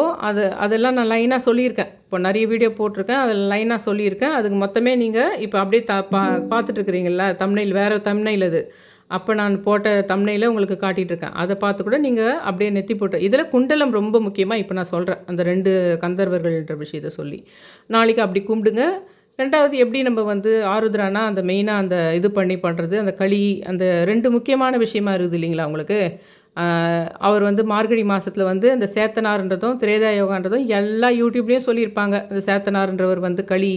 அதெல்லாம் நான் லைனா சொல்லியிருக்கேன். இப்போ நெறைய வீடியோ போட்டிருக்கேன். அதில லைனா சொல்லியிருக்கேன். அதுக்கு மொத்தமே நீங்க இப்போ அப்படியே பார்த்துட்டு இருக்கிறீங்கல்ல, தம்ப்நெயில் வேற தம்ப்நெயில் அது. அப்போ நான் போட்ட தம்ப்நெயில உங்களுக்கு காட்டிட்டு இருக்கேன். அத பார்த்து கூட நீங்க அப்படியே நெத்தி போட்டு இதில குண்டலம் ரொம்ப முக்கியமா இப்ப நான் சொல்றேன். அந்த 2 கந்தர்வர்கள்ன்ற விஷயத்த சொல்லி. நாளைக்கு அப்படி கும்பிடுங்க. 2வது எப்படி நம்ம வந்து ஆருத்ரானா அந்த மெயினா அந்த இது பண்ணி பண்றது, அந்த களி அந்த 2 முக்கியமான விஷயமா இருக்குது இல்லைங்களா உங்களுக்கு? அவர் வந்து மார்கழி மாதத்தில் வந்து அந்த சேத்தனார்ன்றதும் திரேதா யோகான்றதும் எல்லா யூடியூப்லேயும் சொல்லியிருப்பாங்க. அந்த சேத்தனார்ன்றவர் வந்து களி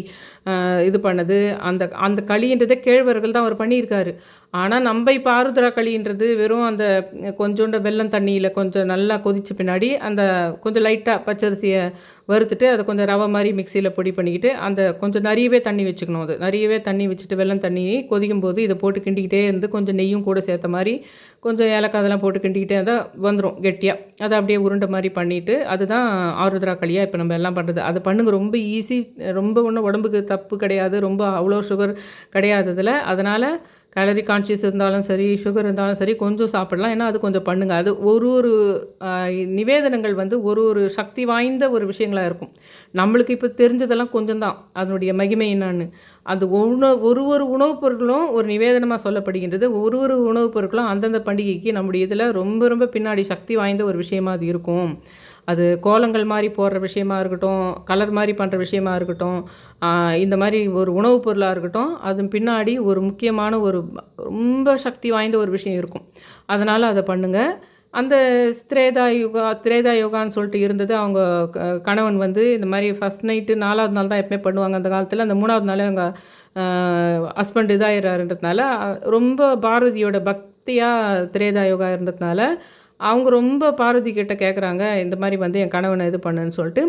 இது பண்ணது, அந்த அந்த களின்றதை கேழ்வர்கள் தான் அவர் பண்ணியிருக்காரு. ஆனால் நம்ம இப்போ ஆருத்ரா களின்றது வெறும் அந்த கொஞ்சோண்டு வெல்லம் தண்ணியில் கொஞ்சம் நல்லா கொதித்த பின்னாடி அந்த கொஞ்சம் லைட்டாக பச்சரிசியை வறுத்துட்டு அதை கொஞ்சம் ரவை மாதிரி மிக்சியில் பொடி பண்ணிக்கிட்டு அந்த கொஞ்சம் நிறையவே தண்ணி வச்சுக்கணும். அது நிறையவே தண்ணி வச்சுட்டு வெல்லம் தண்ணி கொதிக்கும் போது இதை போட்டு கிண்டிக்கிட்டே இருந்து கொஞ்சம் நெய்யும் கூட சேர்த்த மாதிரி கொஞ்சம் ஏலக்காய் அதெல்லாம் போட்டு கிண்டிக்கிட்டே தான் வந்துடும் கெட்டியாக. அதை அப்படியே உருண்டை மாதிரி பண்ணிவிட்டு அதுதான் ஆருத்ரா களியாக இப்போ நம்ம எல்லாம் பண்ணுறது. அது பண்ணுங்க, ரொம்ப ஈஸி, ரொம்ப ஒன்றும் உடம்புக்கு தப்பு கிடையாது, ரொம்ப அவ்வளோ சுகர் கிடையாது அதில். அதனால் கேலரி கான்ஷியஸ் இருந்தாலும் சரி, சுகர் இருந்தாலும் சரி கொஞ்சம் சாப்பிடலாம். ஏன்னா அது கொஞ்சம் பண்ணுங்கள். அது ஒரு ஒரு நிவேதனங்கள் வந்து ஒரு ஒரு சக்தி வாய்ந்த ஒரு விஷயங்களாக இருக்கும். நம்மளுக்கு இப்போ தெரிஞ்சதெல்லாம் கொஞ்சம் தான் அதனுடைய மகிமை என்னான்னு. அது ஒரு ஒரு உணவுப் பொருட்களும் ஒரு நிவேதனமாக சொல்லப்படுகின்றது. ஒரு ஒரு உணவுப் பொருட்களும் அந்தந்த பண்டிகைக்கு நம்முடைய இதில் ரொம்ப ரொம்ப பின்னாடி சக்தி வாய்ந்த ஒரு விஷயமா அது இருக்கும். அது கோலங்கள் மாதிரி போடுற விஷயமா இருக்கட்டும், கலர் மாதிரி பண்ணுற விஷயமா இருக்கட்டும், இந்த மாதிரி ஒரு உணவுப் பொருளாக இருக்கட்டும், அதன் பின்னாடி ஒரு முக்கியமான ஒரு ரொம்ப சக்தி வாய்ந்த ஒரு விஷயம் இருக்கும். அதனால் அதை பண்ணுங்கள். அந்த திரேதா யோகான்னு சொல்லிட்டு இருந்தது. அவங்க கணவன் வந்து இந்த மாதிரி ஃபஸ்ட் நைட்டு 4வது நாள் தான் எப்பவுமே பண்ணுவாங்க அந்த காலத்தில். அந்த 3வது நாளே அவங்க ஹஸ்பண்ட் இதாகிறாருன்றதுனால ரொம்ப பார்வதியோட பக்தியாக திரேதா யோகா இருந்ததுனால அவங்க ரொம்ப பார்வதி கிட்ட கேட்குறாங்க, இந்த மாதிரி வந்து என் கணவனை இது பண்ணுன்னு சொல்லிட்டு.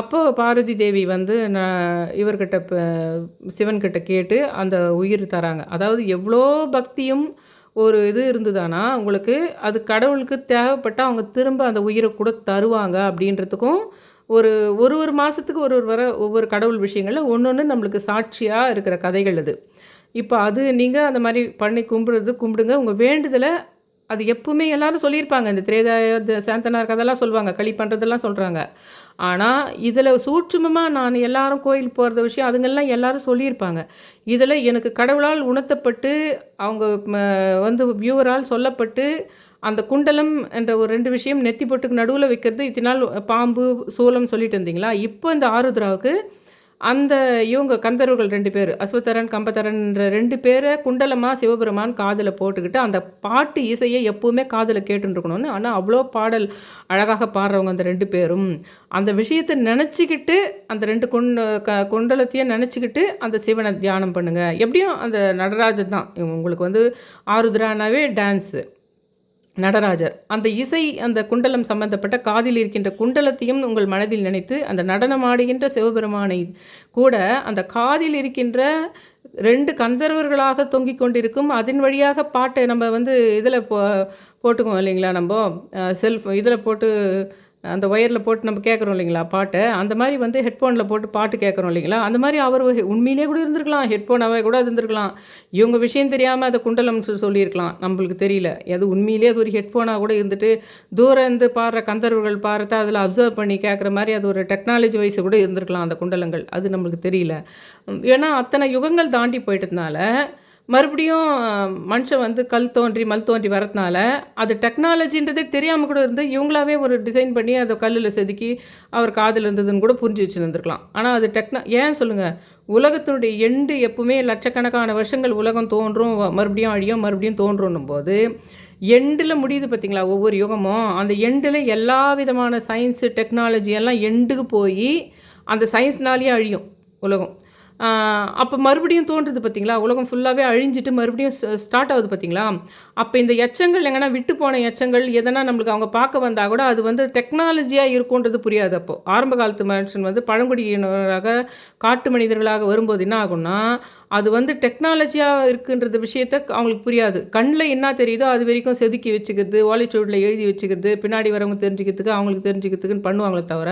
அப்போது பார்வதி தேவி வந்து இவர்கிட்ட சிவன்கிட்ட கேட்டு அந்த உயிர் தராங்க. அதாவது எவ்வளோ பக்தியும் ஒரு இது இருந்ததுன்னா உங்களுக்கு அது கடவுளுக்கு தேவைப்பட்டால் அவங்க திரும்ப அந்த உயிரை கூட தருவாங்க அப்படின்றதுக்கும் ஒரு ஒரு ஒரு மாதத்துக்கு ஒரு ஒரு ஒவ்வொரு கடவுள் விஷயங்களில் ஒன்று ஒன்று நம்மளுக்கு சாட்சியாக இருக்கிற கதைகள் அது. இப்போ அது நீங்கள் அந்த மாதிரி பண்ணி கும்பிடுங்க. உங்கள் வேண்டுதலை அது எப்பவுமே எல்லாரும் சொல்லியிருப்பாங்க. இந்த சாந்தனார் கதைலாம் சொல்லுவாங்க, களி பண்ணுறதெல்லாம் சொல்கிறாங்க. ஆனால் இதில் சூட்சுமமாக நான் எல்லாரும் கோயிலுக்கு போகிறத விஷயம் அதுங்கெல்லாம் எல்லாரும் சொல்லியிருப்பாங்க. இதில் எனக்கு கடவுளால் உணர்த்தப்பட்டு அவங்க வந்து வியூவரால் சொல்லப்பட்டு அந்த குண்டலம் என்ற ஒரு 2 விஷயம் நெத்தி பொட்டுக்கு நடுவில் வைக்கிறது. இத்தனை நாள் பாம்பு சூலம் சொல்லிட்டு இருந்தீங்களா, இப்போ இந்த ஆருத்ராவுக்கு அந்த இவங்க கந்தர்வர்கள் 2 பேர் அஸ்வத்தரன் கம்பத்தரன்ற 2 பேரை குண்டலமாக சிவபெருமான் காதில் போட்டுக்கிட்டு அந்த பாட்டு இசையை எப்போவுமே காதில் கேட்டுருக்கணும்னு. ஆனால் அவ்வளோ பாடல் அழகாக பாடுறவங்க அந்த 2 பேரும் அந்த விஷயத்தை நினச்சிக்கிட்டு அந்த 2 குண்டலத்தையும் நினச்சிக்கிட்டு அந்த சிவனை தியானம் பண்ணுங்கள். எப்படியும் அந்த நடராஜர் தான் உங்களுக்கு வந்து ஆருத்ரானாவே டான்ஸு நடராஜர். அந்த இசை அந்த குண்டலம் சம்பந்தப்பட்ட காதில் இருக்கின்ற குண்டலத்தையும் உங்கள் மனதில் நினைத்து அந்த நடனமாடுகின்ற சிவபெருமானை கூட அந்த காதில் இருக்கின்ற 2 கந்தர்வர்களாக தொங்கிக் கொண்டிருக்கும் அதன் வழியாக பாட்டை நம்ம வந்து இதில் போட்டுக்குவோம் இல்லைங்களா, நம்ம இதில் போட்டு அந்த ஒயரில் போட்டு நம்ம கேட்குறோம் இல்லைங்களா பாட்டை, அந்த மாதிரி வந்து ஹெட்ஃபோனில் போட்டு பாட்டு கேட்குறோம் இல்லைங்களா, அந்த மாதிரி அவர் உண்மையிலே கூட இருந்திருக்கலாம், ஹெட்ஃபோனாகவே கூட இருந்திருக்கலாம். இவங்க விஷயம் தெரியாமல் அதை குண்டலம் சொல்லியிருக்கலாம், நம்மளுக்கு தெரியல. அது உண்மையிலே அது ஒரு ஹெட்ஃபோனாக கூட இருந்துட்டு தூரம் இருந்து பாடுற கந்தர்வர்கள் பாடுறத அதில் அப்சர்வ் பண்ணி கேட்குற மாதிரி அது ஒரு டெக்னாலஜி வைஸ் கூட இருந்திருக்கலாம் அந்த குண்டலங்கள். அது நம்மளுக்கு தெரியல. ஏன்னா அத்தனை யுகங்கள் தாண்டி போயிட்டதுனால மறுபடியும் மனுஷன் வந்து கல் தோன்றி மல் தோன்றி வரதுனால அது டெக்னாலஜின்றதே தெரியாமல் கூட இருந்து இவங்களாவே ஒரு டிசைன் பண்ணி அதை கல்லில் செதுக்கி அவர் காதில் இருந்ததுன்னு கூட புரிஞ்சு வச்சுருந்துருக்கலாம். ஆனால் அது ஏன் சொல்லுங்கள், உலகத்தினுடைய எண்டு எப்பவுமே லட்சக்கணக்கான வருஷங்கள் உலகம் தோன்றும், மறுபடியும் அழியும், மறுபடியும் தோன்றும் போது எண்டில் முடியுது பார்த்திங்களா ஒவ்வொரு யுகமும். அந்த எண்டில் எல்லா விதமான சயின்ஸு டெக்னாலஜி எல்லாம் எண்டுக்கு போய் அந்த சயின்ஸ்னாலேயே அழியும் உலகம். அப்போ மறுபடியும் தோன்றுது பார்த்திங்களா, உலகம் ஃபுல்லாகவே அழிஞ்சிட்டு மறுபடியும் ஸ்டார்ட் ஆகுது பார்த்திங்களா. அப்போ இந்த எச்சங்கள் எங்கன்னா விட்டு போன எச்சங்கள் எதனா நம்மளுக்கு அவங்க பார்க்க வந்தால் கூட அது வந்து டெக்னாலஜியாக இருக்குன்றது புரியாது. அப்போது ஆரம்ப காலத்து மனுஷன் வந்து பழங்குடியினராக காட்டு மனிதர்களாக வரும்போது என்ன ஆகும்னா அது வந்து டெக்னாலஜியாக இருக்குன்றது விஷயத்த அவங்களுக்கு புரியாது. கண்ணில் என்ன தெரியுதோ அது வரைக்கும் செதுக்கி வச்சுக்கிறது, ஓலைச்சுவடியில் எழுதி வச்சுக்கிறது, பின்னாடி வரவங்க தெரிஞ்சுக்கிறதுக்கு அவங்களுக்கு தெரிஞ்சுக்கிறதுக்குன்னு பண்ணுவாங்களே தவிர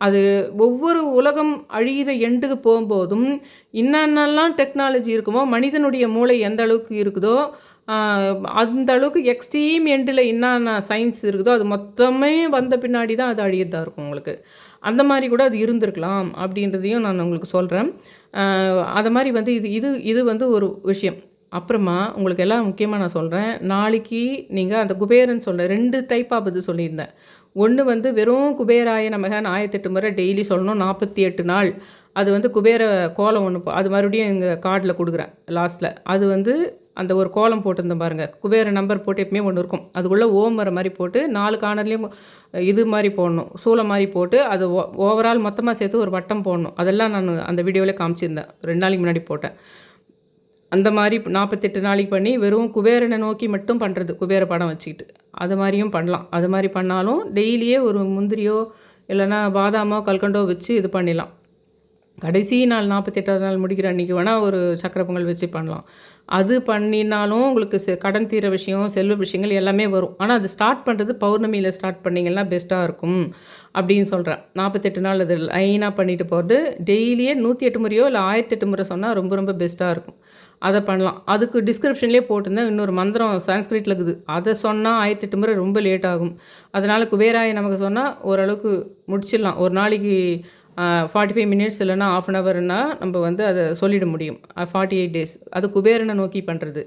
அது ஒவ்வொரு உலகம் அழிகிற எண்டுக்கு போகும்போதும் என்னென்னலாம் டெக்னாலஜி இருக்குமோ மனிதனுடைய மூளை எந்த அளவுக்கு இருக்குதோ அந்த அளவுக்கு எக்ஸ்ட்ரீம் எண்டில் என்னென்ன சயின்ஸ் இருக்குதோ அது மொத்தமே வந்த பின்னாடி தான் அது அழியதாக இருக்கும் உங்களுக்கு. அந்த மாதிரி கூட அது இருந்திருக்கலாம் அப்படின்றதையும் நான் உங்களுக்கு சொல்கிறேன். அது மாதிரி வந்து இது வந்து ஒரு விஷயம். அப்புறமா உங்களுக்கு எல்லாம் முக்கியமாக நான் சொல்கிறேன், நாளைக்கு நீங்கள் அந்த குபேரன் சொல்ல 2 டைப்பாக இது சொல்லியிருந்தேன். ஒன்று வந்து வெறும் குபேராய நமகன்னு 1008 முறை டெய்லி சொல்லணும், 48 நாள். அது வந்து குபேர கோலம் ஒன்று அது மறுபடியும் எங்கள் கார்டில் கொடுக்குறேன் லாஸ்ட்டில். அது வந்து அந்த ஒரு கோலம் போட்டிருந்தேன் பாருங்கள், குபேர நம்பர் போட்டு எப்பவுமே ஒன்று இருக்கும், அதுக்குள்ளே ஓம் வர மாதிரி போட்டு 4 கார்னர்லேயும் இது மாதிரி போடணும், சூளை மாதிரி போட்டு அது ஓவரால் மொத்தமாக சேர்த்து ஒரு வட்டம் போடணும். அதெல்லாம் நான் அந்த வீடியோவிலே காமிச்சிருந்தேன், 2 நாளைக்கு முன்னாடி போட்டேன். அந்த மாதிரி 48 நாளைக்கு பண்ணி வெறும் குபேரனை நோக்கி மட்டும் பண்ணுறது, குபேர படம் வச்சுக்கிட்டு அது மாதிரியும் பண்ணலாம். அது மாதிரி பண்ணாலும் டெய்லியே ஒரு முந்திரியோ இல்லைன்னா பாதாமோ கல்கண்டோ வச்சு இது பண்ணிடலாம். கடைசி நாள் 48வது நாள் முடிக்கிற அன்றைக்கி வேணால் ஒரு சக்கரை பொங்கல் வச்சு பண்ணலாம். அது பண்ணினாலும் உங்களுக்கு கடன் தீர விஷயம், செல்வ விஷயங்கள் எல்லாமே வரும். ஆனால் அது ஸ்டார்ட் பண்ணுறது பௌர்ணமியில் ஸ்டார்ட் பண்ணிங்கன்னா பெஸ்ட்டாக இருக்கும் அப்படின்னு சொல்கிறேன். 48 நாள் அது லைனாக பண்ணிட்டு போகிறது. டெய்லியே 108 முறையோ இல்லை 1008 முறை சொன்னால் ரொம்ப ரொம்ப பெஸ்ட்டாக இருக்கும். அதை பண்ணலாம். அதுக்கு டிஸ்கிரிப்ஷன்லேயே போட்டிருந்தேன், இன்னொரு மந்திரம் சான்ஸ்கிரிட்டில் இருக்குது, அதை சொன்னால் 1008 முறை ரொம்ப லேட் ஆகும். அதனால் குபேராய நமக்கு சொன்னால் ஓரளவுக்கு முடிச்சிடலாம். ஒரு நாளைக்கு 45 மினிட்ஸ் இல்லைனா ½ அன் ஹவர்னா நம்ம வந்து அதை சொல்லிட முடியும். 48 டேஸ் அது குபேரனை நோக்கி பண்ணுறது.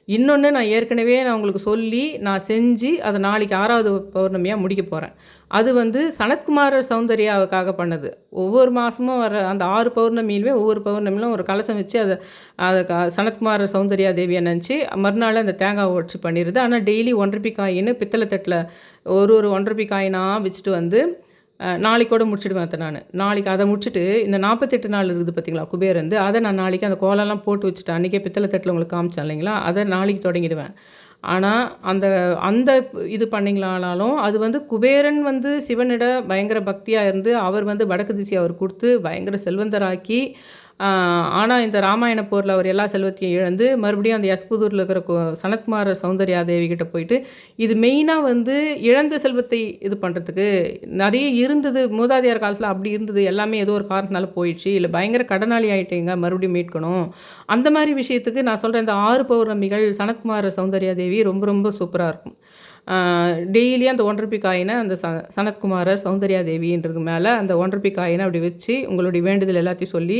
இன்னொன்று நான் ஏற்கனவே உங்களுக்கு சொல்லி நான் செஞ்சு அதை நாளைக்கு 6வது பௌர்ணமியாக முடிக்க போகிறேன். அது வந்து சனத்குமார சௌந்தர்யாவுக்காக பண்ணது. ஒவ்வொரு மாதமும் வர அந்த 6 பௌர்ணமியிலுமே ஒவ்வொரு பௌர்ணமியிலும் ஒரு கலசம் வச்சு அதை சனத்குமார சௌந்தர்யா தேவியை நினச்சி மறுநாள் அந்த தேங்காவை உடச்சி பண்ணிடுது. ஆனால் டெய்லி 1 ரூபாய் காயின்னு பித்தளை தட்டில் ஒரு 1 ரூபாய் காயினாக வச்சுட்டு வந்து நாளைக்கோட முடிச்சுடுவேன். நான் நாளைக்கு அதை முடிச்சுட்டு இந்த 48 நாள் இருக்குது பார்த்திங்களா குபேரந்து, அதை நான் நாளைக்கு அந்த கோலம்லாம் போட்டு வச்சுட்டேன். அன்றைக்கே பித்தளை தட்டில் உங்களுக்கு காமிச்சேன் இல்லைங்களா, அதை நாளைக்கு தொடங்கிடுவேன். ஆனால் அந்த அந்த இது பண்ணிங்களானாலும் அது வந்து குபேரன் வந்து சிவனிட பயங்கர பக்தியாக இருந்து அவர் வந்து வடக்கு திசை அவர் கொடுத்து பயங்கர செல்வந்தராக்கி, ஆனால் இந்த ராமாயண போரில் அவர் எல்லா செல்வத்தையும் இழந்து மறுபடியும் அந்த யஸ்புதூரில் இருக்கிற சனத்குமார சௌந்தர்யா தேவிகிட்ட போயிட்டு இது மெயினாக வந்து இழந்த செல்வத்தை இது பண்ணுறதுக்கு நிறைய இருந்தது. மூதாதையார் காலத்தில் அப்படி இருந்தது, எல்லாமே ஏதோ ஒரு காரணத்தினால போயிடுச்சு, இல்லை பயங்கர கடனாளி ஆகிட்டீங்க, மறுபடியும் மீட்கணும். அந்த மாதிரி விஷயத்துக்கு நான் சொல்கிறேன், இந்த 6 பௌர்ணமிகள் சனத்குமார சௌந்தர்யா தேவி ரொம்ப ரொம்ப சூப்பராக இருக்கும். டெய்லி அந்த 1 ரூபாய் காயினை அந்த சனத்குமார சௌந்தர்யா தேவின்றது மேலே அந்த 1 ரூபாய் காயினை அப்படி வச்சு உங்களுடைய வேண்டுதல் எல்லாத்தையும் சொல்லி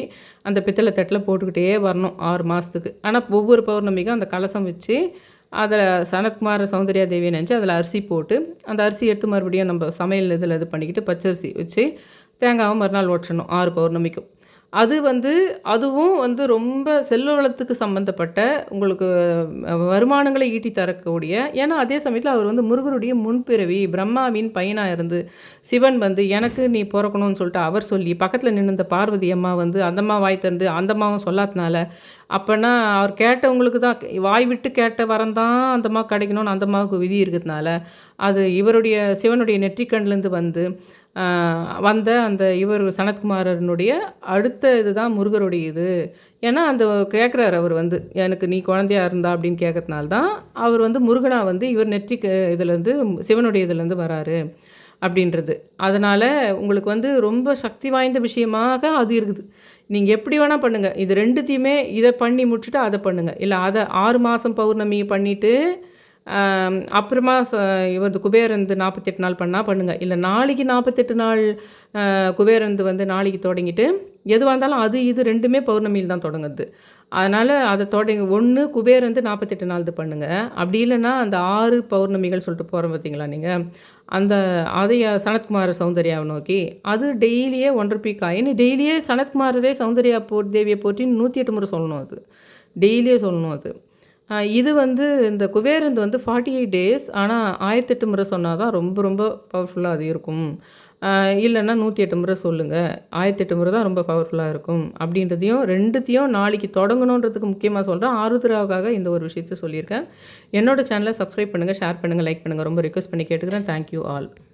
அந்த பித்தளை தட்டில் போட்டுக்கிட்டே வரணும் 6 மாதத்துக்கு. ஆனால் ஒவ்வொரு பௌர்ணமிக்கும் அந்த கலசம் வச்சு அதில் சனத்குமார சௌந்தர்யா தேவியை நினச்சி அதில் அரிசி போட்டு அந்த அரிசி எடுத்து மறுபடியும் நம்ம சமையல் இதில் இது பண்ணிக்கிட்டு பச்சரிசி வச்சு தேங்காவும் மறுநாள் ஓட்டணும் 6 பௌர்ணமிக்கும். அது வந்து அதுவும் வந்து ரொம்ப செல்வ வளத்துக்கு சம்மந்தப்பட்ட உங்களுக்கு வருமானங்களை ஈட்டி தரக்கூடிய, ஏன்னா அதே சமயத்தில் அவர் வந்து முருகருடைய முன்பிறவி பிரம்மாவின் பையனாக இருந்து சிவன் வந்து எனக்கு நீ பிறக்கணும்னு சொல்லிட்டு அவர் சொல்லி பக்கத்தில் நின்று இந்த பார்வதி அம்மா வந்து அந்தம்மா வாய் தந்து அந்தம்மாவும் சொல்லாதனால அப்போனா அவர் கேட்டவங்களுக்கு தான் வாய் விட்டு கேட்ட வரம் தான் அந்தம்மா கிடைக்கணும்னு அந்தம்மாவுக்கு விதி இருக்கிறதுனால அது இவருடைய சிவனுடைய நெற்றிக்கண்லேருந்து வந்த அந்த இவர் சனத்குமாரனுடைய அடுத்த இதுதான் முருகருடைய இது. ஏன்னா அந்த கேட்குறாரு அவர் வந்து எனக்கு நீ குழந்தையா இருந்தா அப்படின்னு கேட்கறதுனால தான் அவர் வந்து முருகனாக வந்து இவர் இதுலேருந்து சிவனுடைய இதுலேருந்து வராரு அப்படின்றது. அதனால் உங்களுக்கு வந்து ரொம்ப சக்தி வாய்ந்த விஷயமாக அது இருக்குது. நீங்கள் எப்படி வேணால் பண்ணுங்கள், இது ரெண்டுத்தையுமே இதை பண்ணி முடிச்சுட்டு அதை பண்ணுங்கள், இல்லை அதை 6 மாதம் பௌர்ணமி பண்ணிவிட்டு அப்புறமா இவரது குபேரந்து 48 நாள் பண்ணால் பண்ணுங்கள், இல்லை நாளைக்கு 48 நாள் குபேரந்து வந்து நாளைக்கு தொடங்கிட்டு எதுவாக இருந்தாலும் அது இது ரெண்டுமே பௌர்ணமியில் தான் தொடங்குது. அதனால் அதை ஒன்று குபேரந்து 48 நாள் இது பண்ணுங்கள். அப்படி இல்லைன்னா அந்த 6 பௌர்ணமிகள் சொல்லிட்டு போகிறோம் பார்த்தீங்களா நீங்கள், அந்த அதைய சனத்குமார சௌந்தர்யாவை நோக்கி அது டெய்லியே 1 ரூபாய் காயின் டெய்லியே சனத்குமாரரே சௌந்தர்யா தேவியை போற்றி 108 முறை சொல்லணும். அது டெய்லியே சொல்லணும். அது இது வந்து இந்த குபேரந்து வந்து 48 டேஸ், ஆனால் 1008 முறை சொன்னால் தான் ரொம்ப ரொம்ப பவர்ஃபுல்லாக அது இருக்கும். இல்லைன்னா 108 முறை சொல்லுங்கள், 1008 முறை தான் ரொம்ப பவர்ஃபுல்லாக இருக்கும் அப்படின்றதையும் ரெண்டுத்தையும் நாளைக்கு தொடங்கணுன்றதுக்கு முக்கியமாக சொல்கிறேன். ஆருத்ராவுக்காக இந்த ஒரு விஷயத்தை சொல்லியிருக்கேன். என்னோடய சேனலை சப்ஸ்கிரைப் பண்ணுங்கள், ஷேர் பண்ணுங்கள், லைக் பண்ணுங்கள், ரொம்ப ரிக்வெஸ்ட் பண்ணி கேட்டுக்கிறேன். Thank you all.